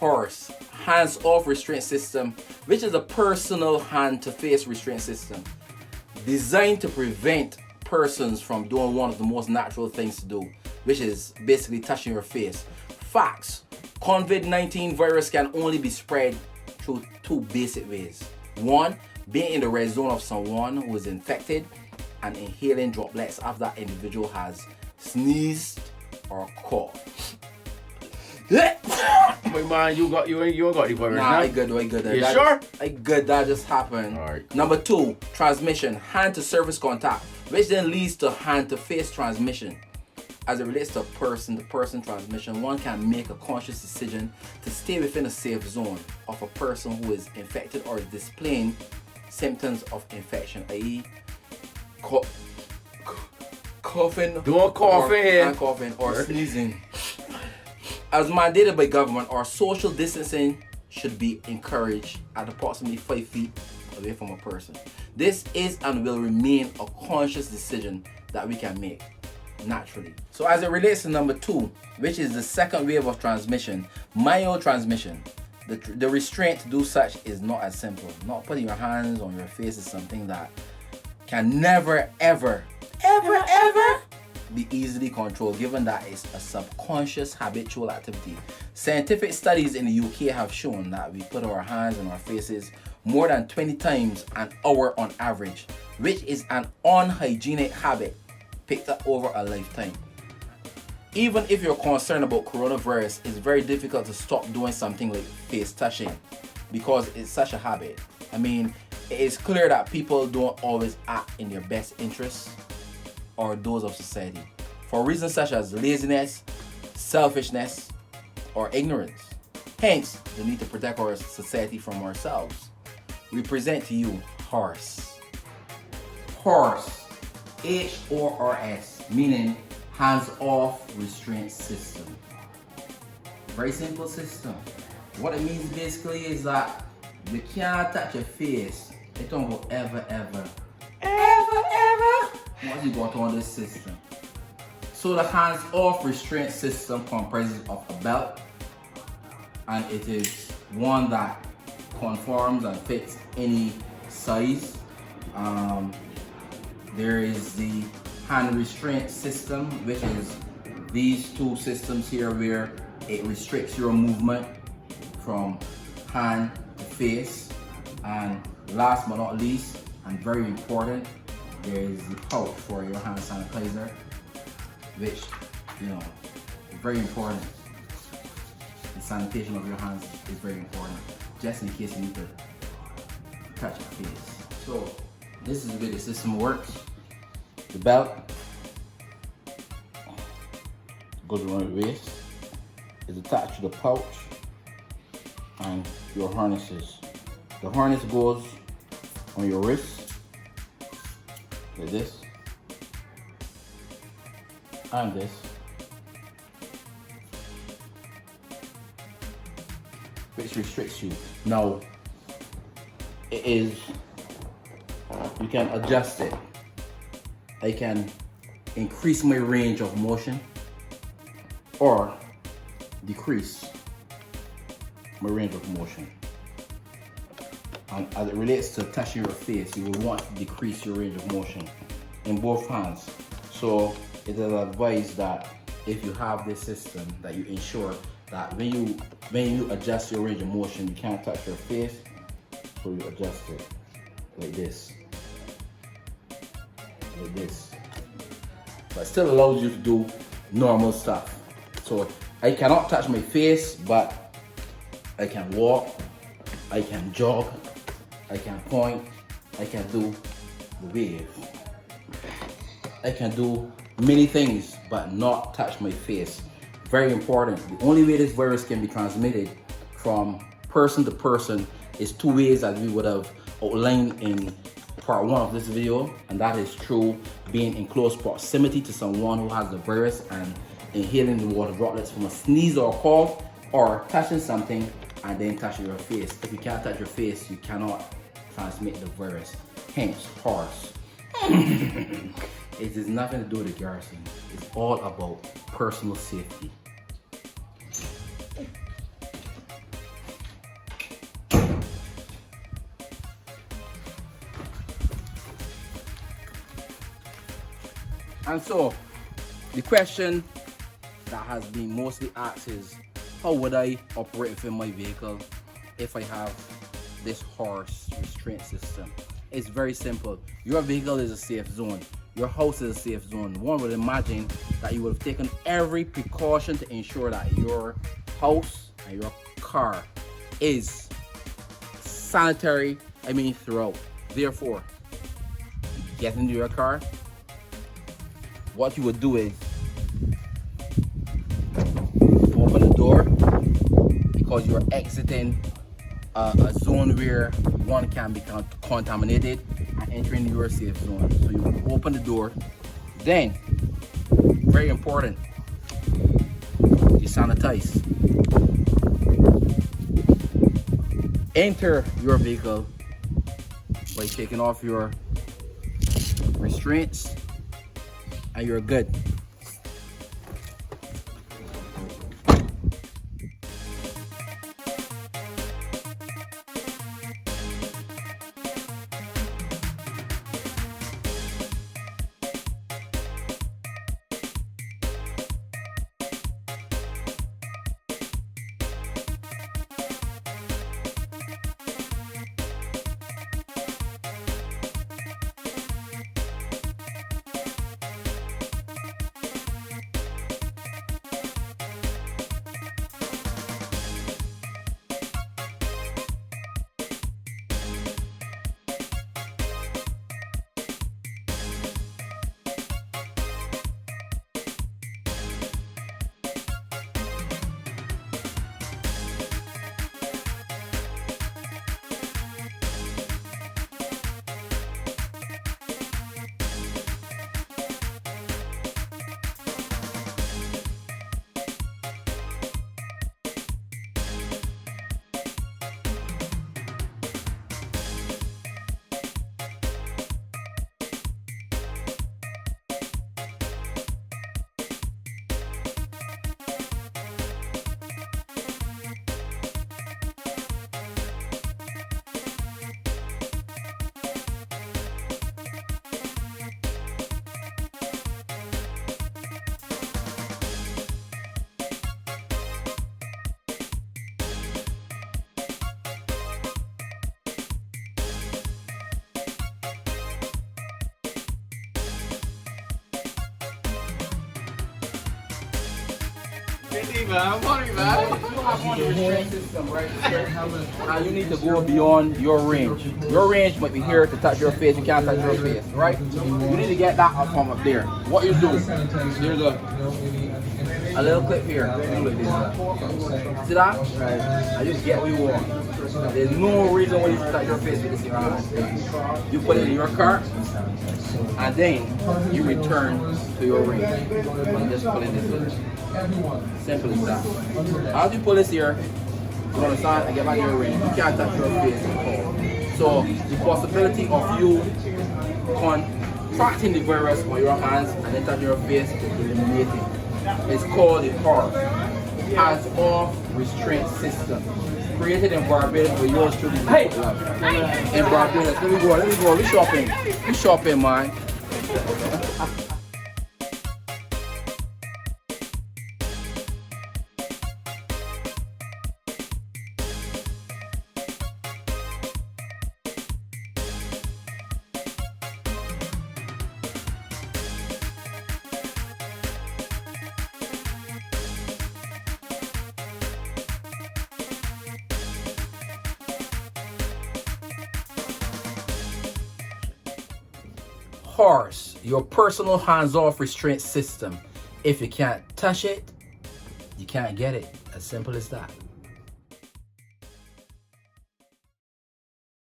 H.O.R.S, hands-off restraint system, which is a personal hand-to-face restraint system designed to prevent persons from doing one of the most natural things to do, which is basically touching your face. Facts: Convid-19 virus can only be spread through two basic ways. One, being in the red zone of someone who is infected and inhaling droplets after that individual has sneezed or coughed. Wait, man, you ain't got the virus. Nah, now? I good. You sure? I good. That just happened. All right. Number two, transmission, hand to surface contact, which then leads to hand to face transmission. As it relates to person-to-person transmission, one can make a conscious decision to stay within a safe zone of a person who is infected or is displaying symptoms of infection, i.e., coughing, Don't cough in here. coughing or sneezing. As mandated by government, our social distancing should be encouraged at approximately 5 feet away from a person. This is and will remain a conscious decision that we can make naturally. So as it relates to number two, which is the second wave of transmission, mild transmission, the restraint to do such is not as simple. Not putting your hands on your face is something that can never ever be easily controlled, given that it's a subconscious habitual activity. Scientific studies in the UK have shown that we put our hands on our faces more than 20 times an hour on average, which is an unhygienic habit picked up over a lifetime. Even if you're concerned about coronavirus, it's very difficult to stop doing something like face touching because it's such a habit. I mean, it is clear that people don't always act in their best interests or those of society for reasons such as laziness, selfishness, or ignorance. Hence, the need to protect our society from ourselves. We present to you H.O.R.S. H.O.R.S. H.O.R.S, meaning hands-off restraint system. Very simple system. What it means basically is that you can't touch your face. It don't go ever. Once you got on this system. So the hands-off restraint system comprises of a belt, and it is one that conforms and fits any size. There is the hand restraint system, which is these two systems here where it restricts your movement from hand to face. And last but not least, and very important, there is the pouch for your hand sanitizer, which, is very important. The sanitation of your hands is very important, just in case you need to touch your face. So this is the way the system works. The belt goes around your waist, is attached to the pouch and your harnesses. The harness goes on your wrist like this and this, which restricts you. Now you can adjust it. I can increase my range of motion or decrease my range of motion. And as it relates to touching your face, you will want to decrease your range of motion in both hands. So it is advised that if you have this system, that you ensure that when you adjust your range of motion, you can't touch your face, so you adjust it like this. Like this. But it still allows you to do normal stuff. So I cannot touch my face, but I can walk, I can jog, I can point, I can do the wave. I can do many things, but not touch my face. Very important. The only way this virus can be transmitted from person to person is two ways, as we would have outlined in part one of this video, and that is through being in close proximity to someone who has the virus and inhaling the water droplets from a sneeze or a cough, or touching something and then touching your face. If you can't touch your face, you cannot transmit the virus. Hence, H.O.R.S. It has nothing to do with the garrison. It's all about personal safety. And so, the question that has been mostly asked is, how would I operate within my vehicle if I have this H.O.R.S restraint system? It's very simple. Your vehicle is a safe zone. Your house is a safe zone. One would imagine that you would have taken every precaution to ensure that your house and your car is sanitary, throughout. Therefore, you get into your car, what you would do is open the door, because you're exiting a zone where one can be contaminated and entering your safe zone. So you open the door, then, very important, you sanitize. Enter your vehicle by taking off your restraints, and you're good. Money, man. You have one restraint system right here, and you need to go beyond your range. Your range might be here to touch your face. You can't touch your face, right? You need to get that up from up there. What you do? There's a little clip here. See that? Right. And you get what you want. There's no reason why you should touch your face with this in your hand. You put it in your car, and then you return to your range. And just put it this way. Simple as that. As you pull this here, you understand, and get back in your range. You can't touch your face at all. So the possibility of you contracting the virus on your hands and then touching your face is eliminated. It's called the H.O.R.S, hands-off restraint system, created in Barbados for yours truly. Hey! In Barbados. Let me go. We shopping, man. H.O.R.S, your personal hands-off restraint system. If you can't touch it, you can't get it. As simple as that.